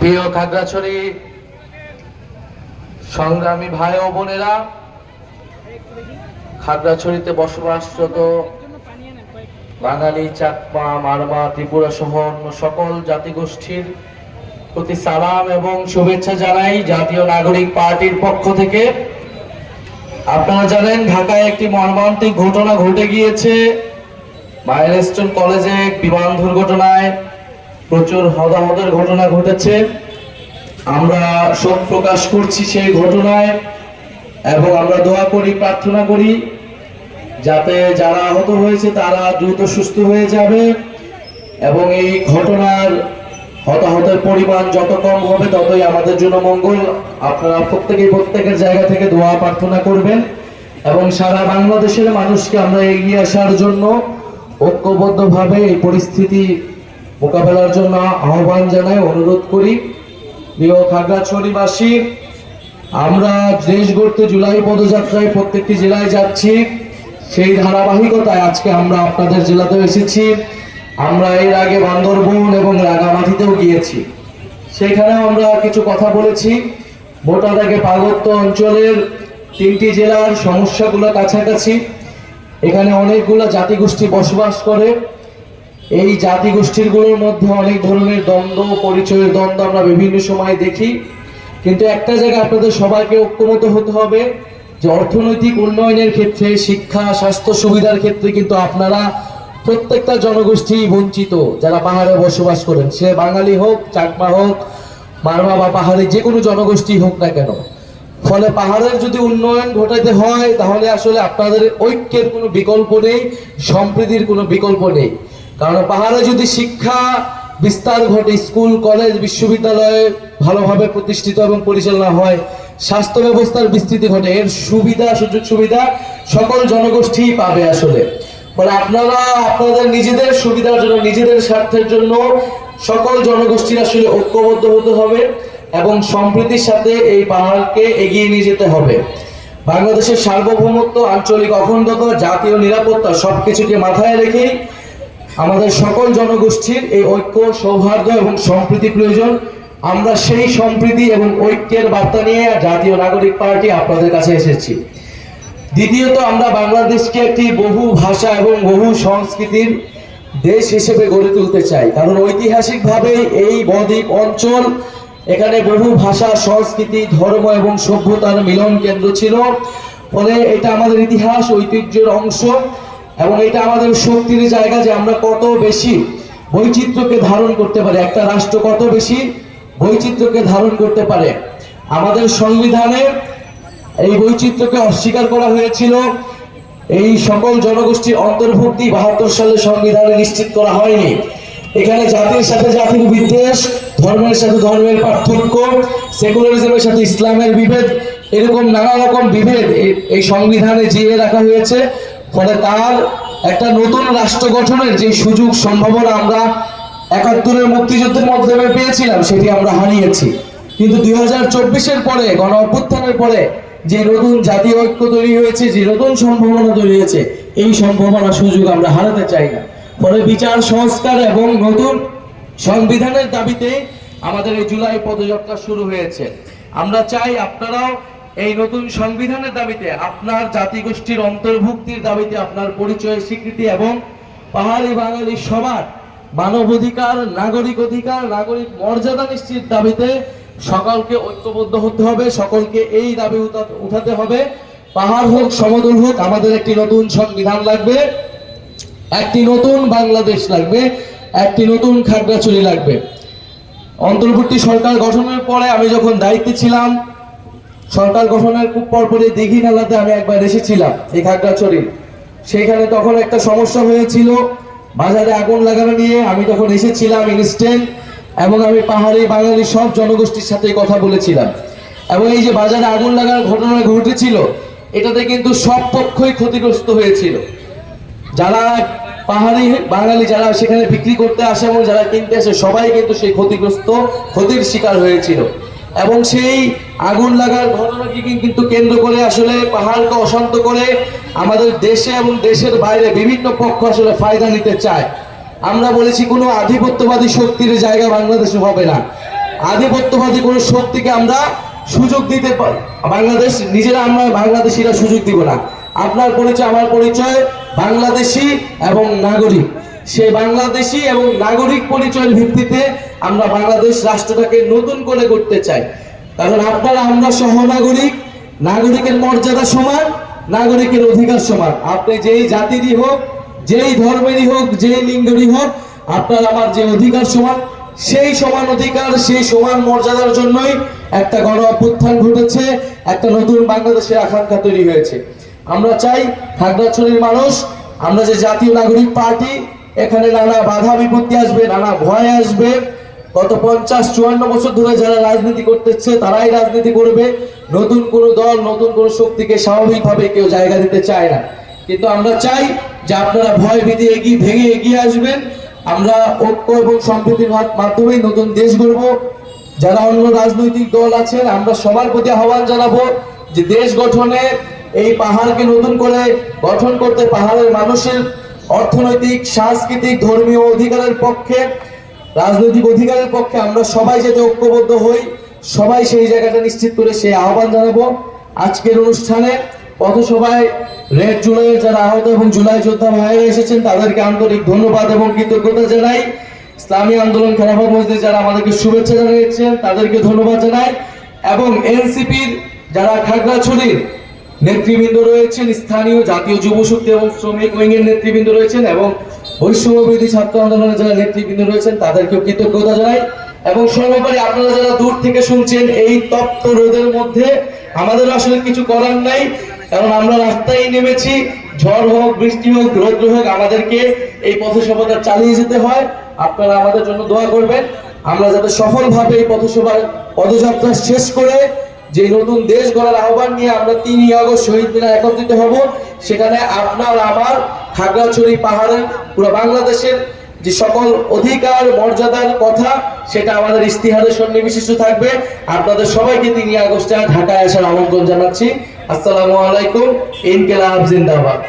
প্রিয় খাগড়াছড়ি সংগ্রামী ভাই ও বোনেরা, খাগড়াছড়িতে বসবাসরত বাঙালি, চাকমা, মারমা, ত্রিপুরা সহ অন্য সকল জাতিগোষ্ঠীর প্রতি সালাম এবং শুভেচ্ছা জানাই জাতীয় নাগরিক পার্টির পক্ষ থেকে। আপনারা জানেন, ঢাকায় একটি মর্মান্তিক ঘটনা ঘটে গিয়েছে। মাইলস্টোন কলেজে বিমান দুর্ঘটনায় প্রচুর হতাহতের ঘটনা ঘটেছে। আমরা শোক প্রকাশ করছি সেই ঘটনায় এবং আমরা দোয়া করি, প্রার্থনা করি যাতে যারা আহত হয়েছে তারা দ্রুত সুস্থ হয়ে যাবে এবং এই ঘটনার হতাহতের পরিমাণ যত কম হবে ততই আমাদের জন্য মঙ্গল। আপনারা প্রত্যেকের জায়গা থেকে দোয়া প্রার্থনা করবেন এবং সারা বাংলাদেশের মানুষকে আমরা এগিয়ে আসার জন্য ঐক্যবদ্ধভাবে এই পরিস্থিতি মোকাবেলার জন্য আহ্বান জানাই, অনুরোধ করি। প্রিয় খাগড়াছড়িবাসী, আমরা দেশ গড়তে জুলাই পদযাত্রায় প্রত্যেকটি জেলায় যাচ্ছি। সেই ধারাবাহিকতায় আজকে আমরা আপনাদের জেলাতেও এসেছি। আমরা এর আগে বান্দরবন এবং রাঙামাটিতেও গিয়েছি, সেখানেও আমরা কিছু কথা বলেছি। মোটা দাগে পার্বত্য অঞ্চলের 3টি জেলার সমস্যাগুলো কাছাকাছি। এখানে অনেকগুলো জাতিগোষ্ঠী বসবাস করে। এই জাতিগোষ্ঠীগুলোর মধ্যে অনেক ধরনের দ্বন্দ্ব, পরিচয়ের দ্বন্দ্ব আমরা বিভিন্ন সময় দেখি। কিন্তু একটা জায়গায় আপনাদের সবাইকে ঐক্যমত হতে হবে যে অর্থনৈতিক উন্নয়নের ক্ষেত্রে, শিক্ষা, স্বাস্থ্য সুবিধার ক্ষেত্রে কিন্তু আপনারা প্রত্যেকটা জনগোষ্ঠী বঞ্চিত। যারা পাহাড়ে বসবাস করেন, সে বাঙালি হোক, চাকমা হোক, মারমা বা পাহাড়ি যে কোনো জনগোষ্ঠী হোক না কেন, ফলে পাহাড়ের যদি উন্নয়ন ঘটাতে হয় তাহলে আসলে আপনাদের ঐক্যের কোনো বিকল্প নেই, সম্প্রীতির কোনো বিকল্প নেই। কারণ পাহাড়ে যদি শিক্ষা বিস্তার ঘটে, স্কুল, কলেজ, বিশ্ববিদ্যালয় ভালোভাবে প্রতিষ্ঠিত এবং পরিচালনা হয়, স্বাস্থ্য ব্যবস্থার বিস্তৃতি ঘটে, এর সুবিধা, সুযোগ সুবিধা সকল জনগোষ্ঠীই পাবে আসলে। মানে আপনারা আপনাদের নিজেদের সুবিধার জন্য, নিজেদের স্বার্থের জন্য সকল জনগোষ্ঠীর আসলে ঐক্যবদ্ধ হতে হবে এবং সম্প্রীতির সাথে এই পাহাড়কে এগিয়ে নিয়ে যেতে হবে। বাংলাদেশের সার্বভৌমত্ব, আঞ্চলিক অখণ্ডতা, জাতীয় নিরাপত্তা সবকিছুকে মাথায় রেখেই আমাদের সকল জনগোষ্ঠীর এই ঐক্য, সৌহার্দ্য এবং সম্প্রীতি প্রয়োজন। আমরা সেই সম্প্রীতি এবং ঐক্যের বার্তা নিয়ে জাতীয় নাগরিক পার্টি আপনাদের কাছে এসেছি। দ্বিতীয়ত, আমরা বাংলাদেশকে একটি বহু ভাষা এবং বহু সংস্কৃতির দেশ হিসেবে গড়ে তুলতে চাই। কারণ ঐতিহাসিকভাবে এই বদ্বীপ অঞ্চল, এখানে বহু ভাষা, সংস্কৃতি, ধর্ম এবং সভ্যতার মিলন কেন্দ্র ছিল। ফলে এটা আমাদের ইতিহাস, ঐতিহ্যের অংশ এবং এটা আমাদের শক্তির জায়গা যে আমরা কত বেশি বৈচিত্র্যকে ধারণ করতে পারি। একটা রাষ্ট্র কত বেশি বৈচিত্র্যকে ধারণ করতে পারে। আমাদের সংবিধানে এই বৈচিত্র্যকে অস্বীকার করা হয়েছিল। এই সকল জনগোষ্ঠীর অন্তর্ভুক্তি 72 সালে সংবিধানে নিশ্চিত করা হয়নি। এখানে জাতির সাথে জাতির বিদ্বেষ, ধর্মের সাথে ধর্মের পার্থক্য, সেকুলারিজমের সাথে ইসলামের বিভেদ, এরকম নানা রকম বিভেদ এই সংবিধানে জিয়ে রাখা হয়েছে। ফলে তার একটা নতুন রাষ্ট্র গঠনের যে সুযোগ, সম্ভাবনা আমরা 71-এর মুক্তিযুদ্ধের মাধ্যমে পেয়েছিলাম, সেটি আমরা হারিয়েছি। কিন্তু 2024-এর পরে, গণ অভ্যুত্থানের পরে যে নতুন জাতীয় ঐক্য তৈরি হয়েছে, যে নতুন সম্ভাবনা তৈরি হয়েছে, এই সম্ভাবনা, সুযোগ আমরা হারাতে চাই না। ফলে বিচার সংস্কার এবং নতুন সংবিধানের দাবিতে আমাদের এই জুলাই পদযাত্রা শুরু হয়েছে। আমরা চাই আপনারাও এই নতুন সংবিধানের দাবিতে, আপনার জাতিগোষ্ঠীর অন্তর্ভুক্তির দাবিতে, আপনার পরিচয় স্বীকৃতি এবং পাহাড়ি বাঙালি সবার মানবাধিকার, নাগরিক অধিকার, নাগরিক মর্যাদা নিশ্চিত দাবিতে সকলকে ঐক্যবদ্ধ হতে হবে, সকলকে এই দাবি উঠাতে হবে। পাহাড় হোক, সমতল হোক, আমাদের একটি নতুন সংবিধান লাগবে, একটি নতুন বাংলাদেশ লাগবে, একটি নতুন খাগড়াছড়ি লাগবে। অন্তর্বর্তী সরকার গঠনের পরে আমি যখন দায়িত্বে ছিলাম, সরকার গঠনের খুব পরপরই দিঘি নালাতে আমি একবার এসেছিলাম, এই খাগড়াছড়ির। সেইখানে তখন একটা সমস্যা হয়েছিল বাজারে আগুন লাগানো নিয়ে। আমি তখন এসেছিলাম ইনস্ট্যান্ট এবং আমি পাহাড়ি বাঙালি সব জনগোষ্ঠীর সাথে কথা বলেছিলাম। এবং এই যে বাজারে আগুন লাগার ঘটনা ঘটেছিল, এটাতে কিন্তু সব পক্ষই ক্ষতিগ্রস্ত হয়েছিল। যারা পাহাড়ি বাঙালি, যারা সেখানে বিক্রি করতে আসে এবং যারা কিনতে আসে, সবাই কিন্তু সেই ক্ষতির শিকার হয়েছিল। এবং সেই আগুন লাগার ঘটনাকে কিন্তু কেন্দ্র করে আসলে পাহাড়কে অশান্ত করে আমাদের দেশে এবং দেশের বাইরে বিভিন্ন পক্ষ আসলে ফায়দা নিতে চায়। আমরা বলেছি কোনো আধিপত্যবাদী শক্তির জায়গা বাংলাদেশে হবে না। আধিপত্যবাদী কোনো শক্তিকে আমরা সুযোগ দিতে পারি, বাংলাদেশ নিজেরা আমরা বাংলাদেশিরা সুযোগ দিব না। আপনার পরিচয় আমার পরিচয় বাংলাদেশি এবং নাগরিক, সেই বাংলাদেশি এবং নাগরিক পরিচয়ের ভিত্তিতে আমরা বাংলাদেশ রাষ্ট্রটাকে নতুন করে করতে চাই। কারণ আপনারা আমরা সহনাগরিক, নাগরিকের মর্যাদা সমান, নাগরিকের অধিকার সমান। আপনি যেই জাতিরই হোক, যেই ধর্মেরই হোক, যেই লিঙ্গেরই হোক, আপনার আমার যে অধিকার সমান, সেই সমান অধিকার, সেই সমান মর্যাদার জন্যই একটা গণ অভ্যুত্থান ঘটেছে, একটা নতুন বাংলাদেশের আকাঙ্ক্ষা তৈরি হয়েছে। আমরা চাই খাগড়াছড়ির মানুষ, আমরা যে জাতীয় নাগরিক পার্টি, এখানে নানা বাধা বিপত্তি আসবে, নানা ভয় আসবে। গত 50-54 বছর ধরে যারা রাজনীতি করতেছে তারাই রাজনীতি করবে। নতুন কোনো দল, নতুন কোনো শক্তিকে স্বাভাবিকভাবে কেউ জায়গা দিতে চায় না। কিন্তু আমরা চাই যে আপনারা ভয় ভীতি ভেঙে এগিয়ে আসবেন। আমরা ঐক্য এবং সম্প্রীতির মাধ্যমেই নতুন দেশ গড়ব। যারা অন্য রাজনৈতিক দল আছেন, আমরা সবার প্রতি আহ্বান জানাবো যে দেশ গঠনে এই পাহাড়কে নতুন করে গঠন করতে, পাহাড়ের মানুষের অর্থনৈতিক, সাংস্কৃতিক, ধর্মীয় অধিকারের পক্ষে, রাজনৈতিক অধিকারের পক্ষে আমরা সবাই যাতে ঐক্যবদ্ধ হই, সবাই সেই জায়গাটা নিশ্চিত করে সেই আহ্বান জানাবো। আজকের অনুষ্ঠানে পথসভায় রেড জুলাইয়ের যারা আহত এবং জুলাই যোদ্ধা ভাইরা এসেছেন তাদেরকে আন্তরিক ধন্যবাদ এবং কৃতজ্ঞতা জানাই। ইসলামী আন্দোলন খেলাফত মসজিদ যারা আমাদেরকে শুভেচ্ছা জানিয়েছেন তাদেরকে ধন্যবাদ জানাই। এবং এনসিপির যারা খাগড়াছড়ির নেতৃবৃন্দ রয়েছেন, স্থানীয় জাতীয় যুব শক্তি এবং শ্রমিক উইংয়ের নেতৃবৃন্দ রয়েছেন, এবং বৈষম্যবিরোধী ছাত্র আন্দোলনের যারা নেতৃবৃন্দ রয়েছেন তাদেরকেও কৃতজ্ঞতা জানাই। এবং সর্বোপরি আপনারা যারা দূর থেকে শুনছেন, এই তপ্ত রোদের মধ্যে আমাদের আসলে কিছু করার নাই, কারণ আমরা রাস্তায় নেমেছি। ঝড় হোক, বৃষ্টি হোক, রৌদ্র হোক, আমাদেরকে এই পথসভাটা চালিয়ে যেতে হয়। আপনারা আমাদের জন্য দোয়া করবেন, আমরা যাতে সফলভাবে এই পথসভার পদযাত্রা শেষ করে যে নতুন দেশ গড়ার আহ্বান নিয়ে আমরা 3 আগস্ট শহীদ মিনার একত্রিত হব। সেখানে আপনার আমার খাগড়াছড়ি পাহাড়ের পুরো বাংলাদেশের যে সকল অধিকার মর্যাদার কথা, সেটা আমাদের ইস্তিহারে সন্নিবিষ্ট থাকবে। আপনাদের সবাইকে 3 আগস্টে ঢাকায় আসার আমন্ত্রণ জানাচ্ছি। আসসালামু আলাইকুম। ইনকিলাব জিন্দাবাদ।